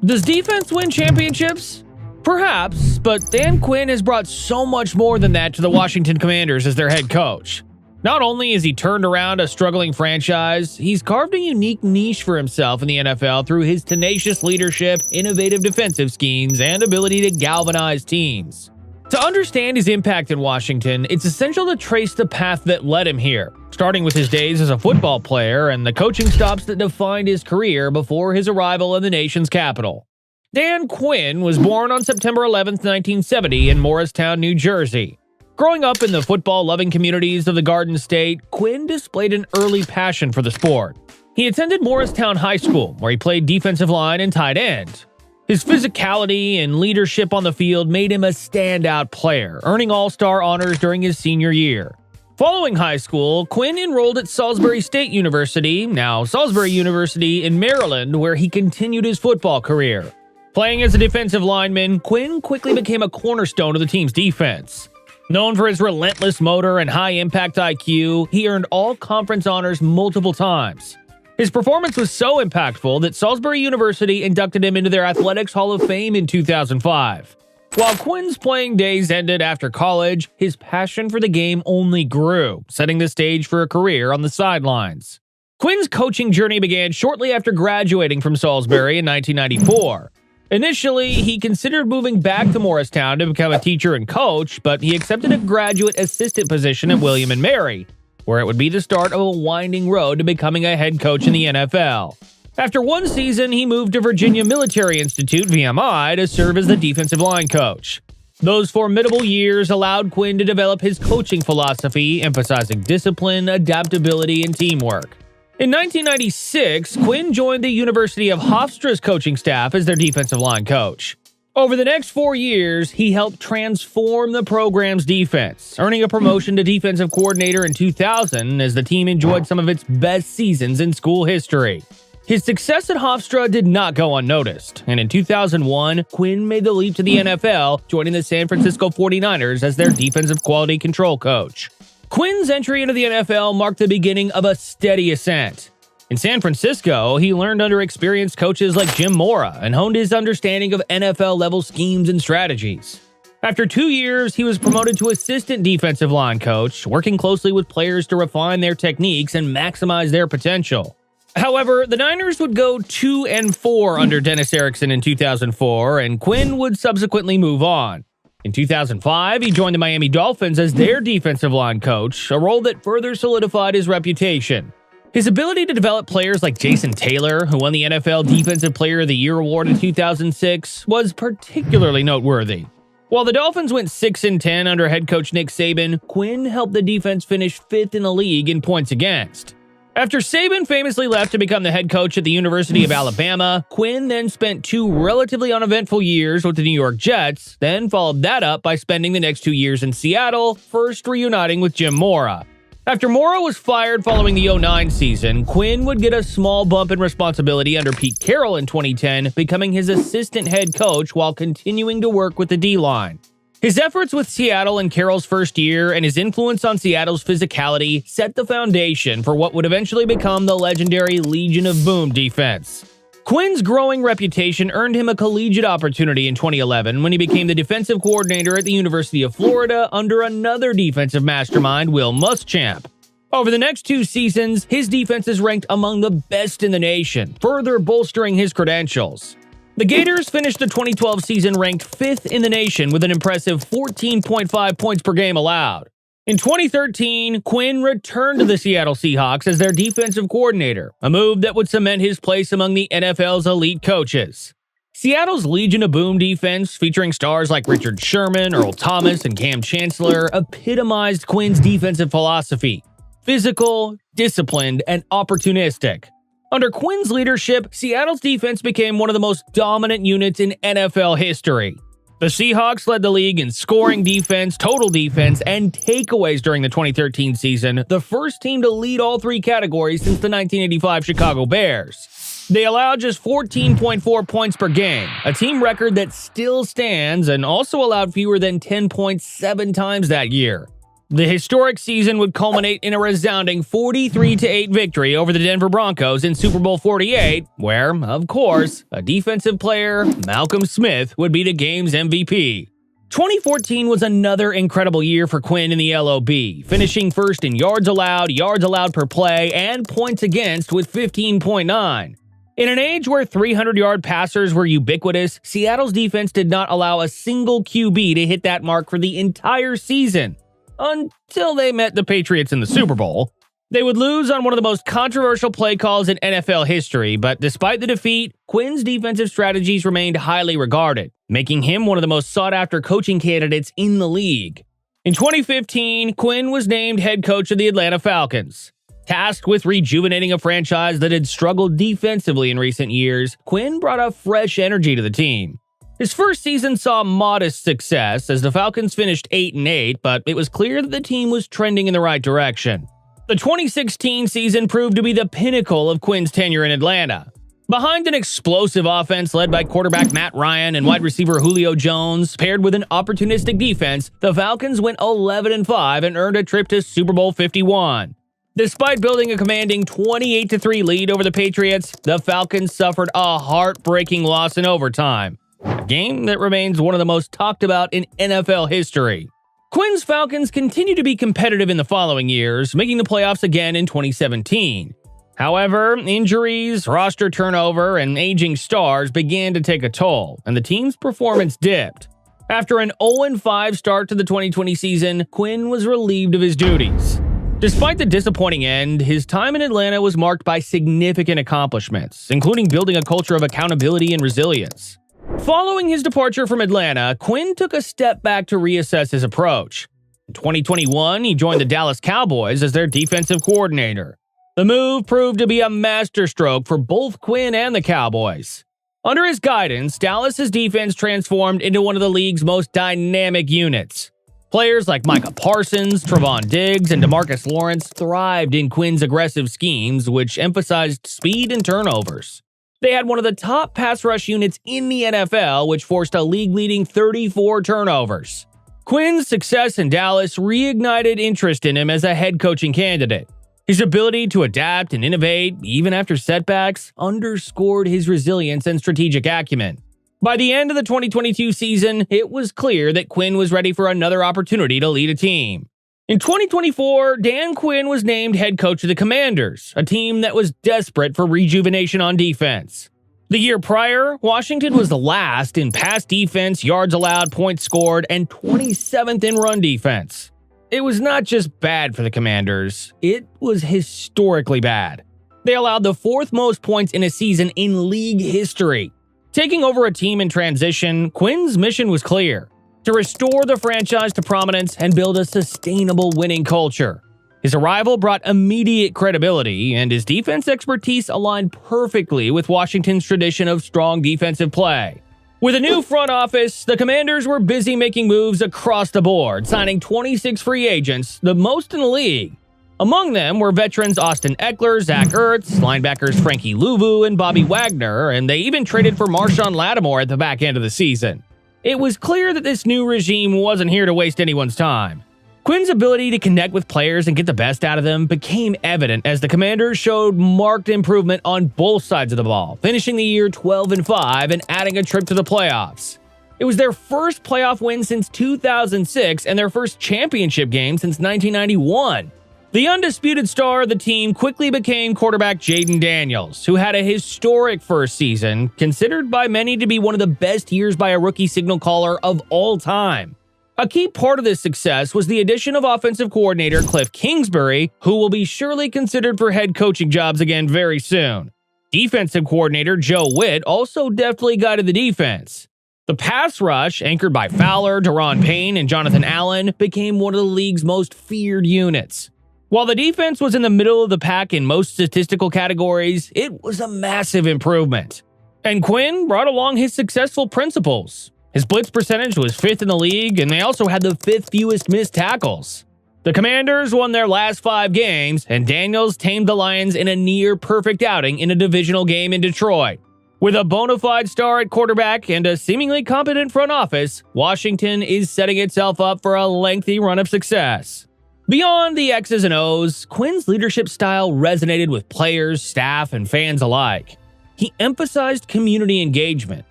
Does defense win championships? Perhaps, but Dan Quinn has brought so much more than that to the Washington Commanders as their head coach. Not only has he turned around a struggling franchise, he's carved a unique niche for himself in the NFL through his tenacious leadership, innovative defensive schemes, and ability to galvanize teams. To understand his impact in Washington, it's essential to trace the path that led him here, starting with his days as a football player and the coaching stops that defined his career before his arrival in the nation's capital. Dan Quinn was born on September 11, 1970 in Morristown, New Jersey. Growing up in the football-loving communities of the Garden State, Quinn displayed an early passion for the sport. He attended Morristown High School, where he played defensive line and tight end. His physicality and leadership on the field made him a standout player, earning All-Star honors during his senior year. Following high school, Quinn enrolled at Salisbury State University, now Salisbury University in Maryland, where he continued his football career. Playing as a defensive lineman, Quinn quickly became a cornerstone of the team's defense. Known for his relentless motor and high-impact IQ, he earned all-conference honors multiple times. His performance was so impactful that Salisbury University inducted him into their Athletics Hall of Fame in 2005. While Quinn's playing days ended after college, his passion for the game only grew, setting the stage for a career on the sidelines. Quinn's coaching journey began shortly after graduating from Salisbury in 1994. Initially, he considered moving back to Morristown to become a teacher and coach, but he accepted a graduate assistant position at William & Mary, where it would be the start of a winding road to becoming a head coach in the NFL. After one season, he moved to Virginia Military Institute, VMI, to serve as the defensive line coach. Those formidable years allowed Quinn to develop his coaching philosophy, emphasizing discipline, adaptability, and teamwork. In 1996, Quinn joined the University of Hofstra's coaching staff as their defensive line coach. Over the next 4 years, he helped transform the program's defense, earning a promotion to defensive coordinator in 2000 as the team enjoyed some of its best seasons in school history. His success at Hofstra did not go unnoticed, and in 2001, Quinn made the leap to the NFL, joining the San Francisco 49ers as their defensive quality control coach. Quinn's entry into the NFL marked the beginning of a steady ascent. In San Francisco, he learned under experienced coaches like Jim Mora and honed his understanding of NFL-level schemes and strategies. After 2 years, he was promoted to assistant defensive line coach, working closely with players to refine their techniques and maximize their potential. However, the Niners would go 2-4 under Dennis Erickson in 2004, and Quinn would subsequently move on. In 2005, he joined the Miami Dolphins as their defensive line coach, a role that further solidified his reputation. His ability to develop players like Jason Taylor, who won the NFL Defensive Player of the Year award in 2006, was particularly noteworthy. While the Dolphins went 6-10 under head coach Nick Saban, Quinn helped the defense finish 5th in the league in points against. After Saban famously left to become the head coach at the University of Alabama, Quinn then spent 2 relatively uneventful years with the New York Jets, then followed that up by spending the next 2 years in Seattle, first reuniting with Jim Mora. After Mora was fired following the 2009 season, Quinn would get a small bump in responsibility under Pete Carroll in 2010, becoming his assistant head coach while continuing to work with the D-line. His efforts with Seattle in Carroll's first year and his influence on Seattle's physicality set the foundation for what would eventually become the legendary Legion of Boom defense. Quinn's growing reputation earned him a collegiate opportunity in 2011 when he became the defensive coordinator at the University of Florida under another defensive mastermind, Will Muschamp. Over the next 2 seasons, his defense is ranked among the best in the nation, further bolstering his credentials. The Gators finished the 2012 season ranked 5th in the nation with an impressive 14.5 points per game allowed. In 2013, Quinn returned to the Seattle Seahawks as their defensive coordinator, a move that would cement his place among the NFL's elite coaches. Seattle's Legion of Boom defense, featuring stars like Richard Sherman, Earl Thomas, and Cam Chancellor, epitomized Quinn's defensive philosophy: physical, disciplined, and opportunistic. Under Quinn's leadership, Seattle's defense became one of the most dominant units in NFL history. The Seahawks led the league in scoring defense, total defense, and takeaways during the 2013 season, the first team to lead all 3 categories since the 1985 Chicago Bears. They allowed just 14.4 points per game, a team record that still stands, and also allowed fewer than 10.7 times that year. The historic season would culminate in a resounding 43-8 victory over the Denver Broncos in Super Bowl 48, where, of course, a defensive player, Malcolm Smith, would be the game's MVP. 2014 was another incredible year for Quinn in the LOB, finishing first in yards allowed per play, and points against with 15.9. In an age where 300-yard passers were ubiquitous, Seattle's defense did not allow a single QB to hit that mark for the entire season, until they met the Patriots in the Super Bowl. They would lose on one of the most controversial play calls in NFL history, but despite the defeat, Quinn's defensive strategies remained highly regarded, making him one of the most sought-after coaching candidates in the league. In 2015, Quinn was named head coach of the Atlanta Falcons. Tasked with rejuvenating a franchise that had struggled defensively in recent years, Quinn brought a fresh energy to the team. His first season saw modest success as the Falcons finished 8-8, but it was clear that the team was trending in the right direction. The 2016 season proved to be the pinnacle of Quinn's tenure in Atlanta. Behind an explosive offense led by quarterback Matt Ryan and wide receiver Julio Jones, paired with an opportunistic defense, the Falcons went 11-5 and earned a trip to Super Bowl 51. Despite building a commanding 28-3 lead over the Patriots, the Falcons suffered a heartbreaking loss in overtime, a game that remains one of the most talked about in NFL history. Quinn's Falcons continued to be competitive in the following years, making the playoffs again in 2017. However, injuries, roster turnover, and aging stars began to take a toll, and the team's performance dipped. After an 0-5 start to the 2020 season, Quinn was relieved of his duties. Despite the disappointing end, his time in Atlanta was marked by significant accomplishments, including building a culture of accountability and resilience. Following his departure from Atlanta, Quinn took a step back to reassess his approach. In 2021, he joined the Dallas Cowboys as their defensive coordinator. The move proved to be a masterstroke for both Quinn and the Cowboys. Under his guidance, Dallas's defense transformed into one of the league's most dynamic units. Players like Micah Parsons, Trevon Diggs, and DeMarcus Lawrence thrived in Quinn's aggressive schemes, which emphasized speed and turnovers. They had one of the top pass rush units in the NFL, which forced a league-leading 34 turnovers. Quinn's success in Dallas reignited interest in him as a head coaching candidate. His ability to adapt and innovate, even after setbacks, underscored his resilience and strategic acumen. By the end of the 2022 season, it was clear that Quinn was ready for another opportunity to lead a team. In 2024, Dan Quinn was named head coach of the Commanders, a team that was desperate for rejuvenation on defense. The year prior, Washington was the last in pass defense, yards allowed, points scored, and 27th in run defense. It was not just bad for the Commanders, it was historically bad. They allowed the fourth most points in a season in league history. Taking over a team in transition, Quinn's mission was clear: to restore the franchise to prominence and build a sustainable winning culture. His arrival brought immediate credibility, and his defense expertise aligned perfectly with Washington's tradition of strong defensive play. With a new front office, the Commanders were busy making moves across the board, signing 26 free agents, the most in the league. Among them were veterans Austin Eckler, Zach Ertz, linebackers Frankie Louvu, and Bobby Wagner, and they even traded for Marshawn Lattimore at the back end of the season. It was clear that this new regime wasn't here to waste anyone's time. Quinn's ability to connect with players and get the best out of them became evident as the Commanders showed marked improvement on both sides of the ball, finishing the year 12-5 and adding a trip to the playoffs. It was their first playoff win since 2006 and their first championship game since 1991. The undisputed star of the team quickly became quarterback Jayden Daniels, who had a historic first season, considered by many to be one of the best years by a rookie signal caller of all time. A key part of this success was the addition of offensive coordinator Cliff Kingsbury, who will be surely considered for head coaching jobs again very soon. Defensive coordinator Joe Witt also deftly guided the defense. The pass rush, anchored by Fowler, Daron Payne, and Jonathan Allen, became one of the league's most feared units. While the defense was in the middle of the pack in most statistical categories, it was a massive improvement. And Quinn brought along his successful principles. His blitz percentage was 5th in the league, and they also had the 5th fewest missed tackles. The Commanders won their last 5 games, and Daniels tamed the Lions in a near-perfect outing in a divisional game in Detroit. With a bona fide star at quarterback and a seemingly competent front office, Washington is setting itself up for a lengthy run of success. Beyond the X's and O's, Quinn's leadership style resonated with players, staff, and fans alike. He emphasized community engagement,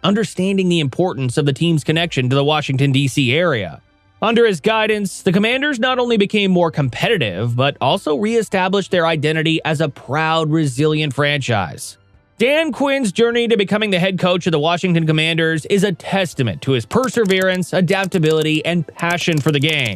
understanding the importance of the team's connection to the Washington, D.C. area. Under his guidance, the Commanders not only became more competitive, but also re-established their identity as a proud, resilient franchise. Dan Quinn's journey to becoming the head coach of the Washington Commanders is a testament to his perseverance, adaptability, and passion for the game.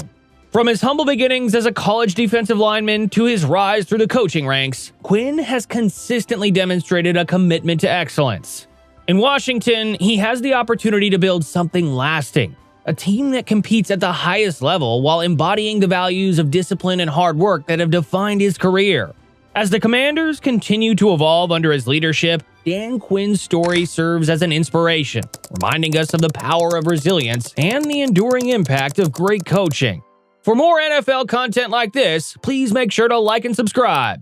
From his humble beginnings as a college defensive lineman to his rise through the coaching ranks, Quinn has consistently demonstrated a commitment to excellence. In Washington, he has the opportunity to build something lasting, a team that competes at the highest level while embodying the values of discipline and hard work that have defined his career. As the Commanders continue to evolve under his leadership, Dan Quinn's story serves as an inspiration, reminding us of the power of resilience and the enduring impact of great coaching. For more NFL content like this, please make sure to like and subscribe.